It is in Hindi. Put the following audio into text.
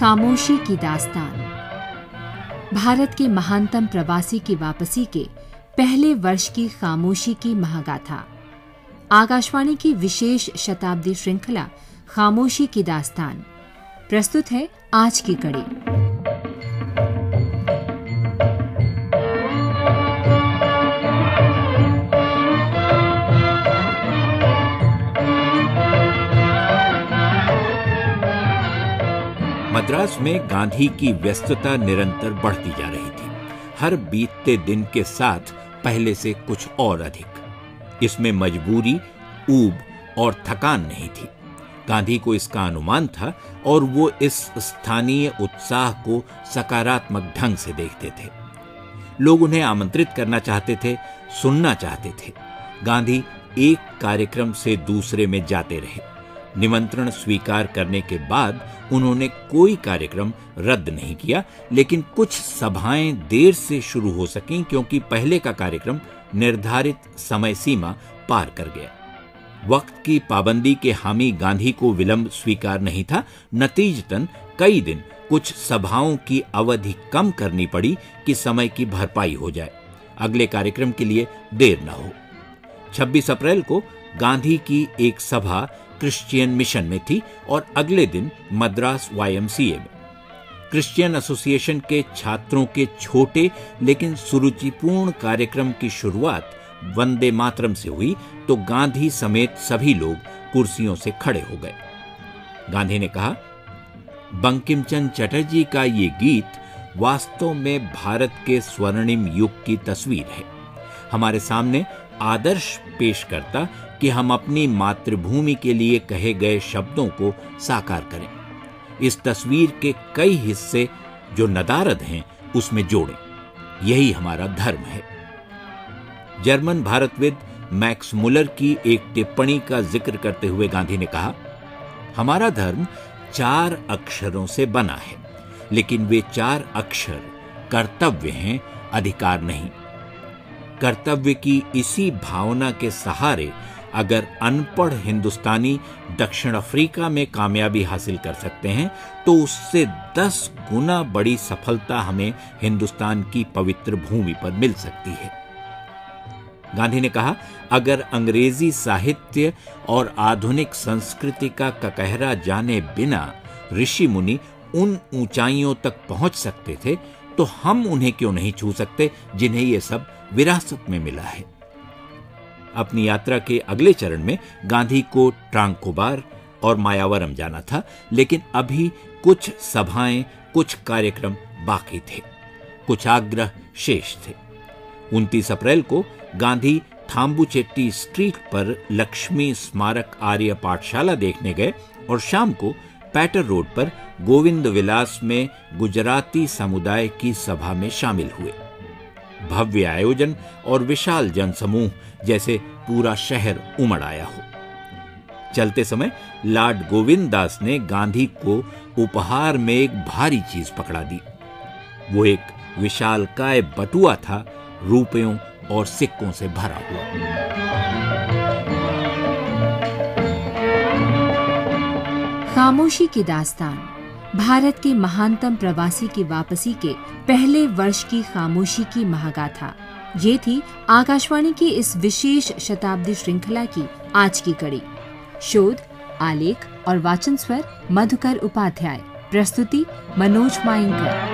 खामोशी की दास्तान। भारत के महानतम प्रवासी की वापसी के पहले वर्ष की खामोशी की महागाथा। आकाशवाणी की विशेष शताब्दी श्रृंखला खामोशी की दास्तान प्रस्तुत है आज की कड़ी। मद्रास में गांधी की व्यस्तता निरंतर बढ़ती जा रही थी, हर बीतते दिन के साथ पहले से कुछ और अधिक। इसमें मजबूरी, ऊब और थकान नहीं थी। गांधी को इसका अनुमान था और वो इस स्थानीय उत्साह को सकारात्मक ढंग से देखते थे। लोग उन्हें आमंत्रित करना चाहते थे, सुनना चाहते थे। गांधी एक कार्यक्रम से दूसरे में जाते रहे। निमंत्रण स्वीकार करने के बाद उन्होंने कोई कार्यक्रम रद्द नहीं किया, लेकिन कुछ सभाएं देर से शुरू हो सकीं क्योंकि पहले का कार्यक्रम निर्धारित समय सीमा पार कर गया। वक्त की पाबंदी के हामी गांधी को विलंब स्वीकार नहीं था। नतीजतन कई दिन कुछ सभाओं की अवधि कम करनी पड़ी कि समय की भरपाई हो जाए, अगले कार्यक्रम के लिए देर न हो। 26 अप्रैल को गांधी की एक सभा क्रिश्चियन मिशन में थी और अगले दिन मद्रास YMCA में। क्रिश्चियन एसोसिएशन के छात्रों के छोटे लेकिन सुरुचिपूर्ण कार्यक्रम की शुरुआत वंदे मातरम से हुई तो गांधी समेत सभी लोग कुर्सियों से खड़े हो गए। गांधी ने कहा, बंकिम चंद्र चटर्जी का ये गीत वास्तव में भारत के स्वर्णिम युग की तस्वीर है। हमारे सामने आदर्श पेश करता कि हम अपनी मातृभूमि के लिए कहे गए शब्दों को साकार करें। इस तस्वीर के कई हिस्से जो नदारद हैं उसमें जोड़ें। यही हमारा धर्म है। जर्मन भारतविद मैक्स मुलर की एक टिप्पणी का जिक्र करते हुए गांधी ने कहा, हमारा धर्म 4 अक्षरों से बना है, लेकिन वे 4 अक्षर कर्तव्य हैं, अधिकार नहीं। कर्तव्य की इसी भावना के सहारे अगर अनपढ़ हिंदुस्तानी दक्षिण अफ्रीका में कामयाबी हासिल कर सकते हैं तो उससे 10 गुना बड़ी सफलता हमें हिंदुस्तान की पवित्र भूमि पर मिल सकती है। गांधी ने कहा, अगर अंग्रेजी साहित्य और आधुनिक संस्कृति का ककहरा जाने बिना ऋषि मुनि उन ऊंचाइयों तक पहुंच सकते थे तो हम उन्हें क्यों नहीं छू सकते जिन्हें यह सब विरासत में मिला है। अपनी यात्रा के अगले चरण में गांधी को ट्रांकोबार और मायावरम जाना था, लेकिन अभी कुछ सभाएं, कुछ कार्यक्रम बाकी थे, कुछ आग्रह शेष थे। 29 अप्रैल को गांधी थाम्बुचेट्टी स्ट्रीट पर लक्ष्मी स्मारक आर्य पाठशाला देखने गए और शाम को पैटर रोड पर गोविंद विलास में गुजराती समुदाय की सभा में शामिल हुए। भव्य आयोजन और विशाल जनसमूह जैसे पूरा शहर उमड़ आया हो। चलते समय लॉर्ड गोविंद दास ने गांधी को उपहार में एक भारी चीज पकड़ा दी। वो एक विशालकाय बटुआ था, रुपयों और सिक्कों से भरा हुआ। खामोशी की दास्तान भारत के महानतम प्रवासी की वापसी के पहले वर्ष की खामोशी की महागाथा। ये थी आकाशवाणी की इस विशेष शताब्दी श्रृंखला की आज की कड़ी। शोध, आलेख और वाचन स्वर मधुकर उपाध्याय। प्रस्तुति मनोज माइंकर।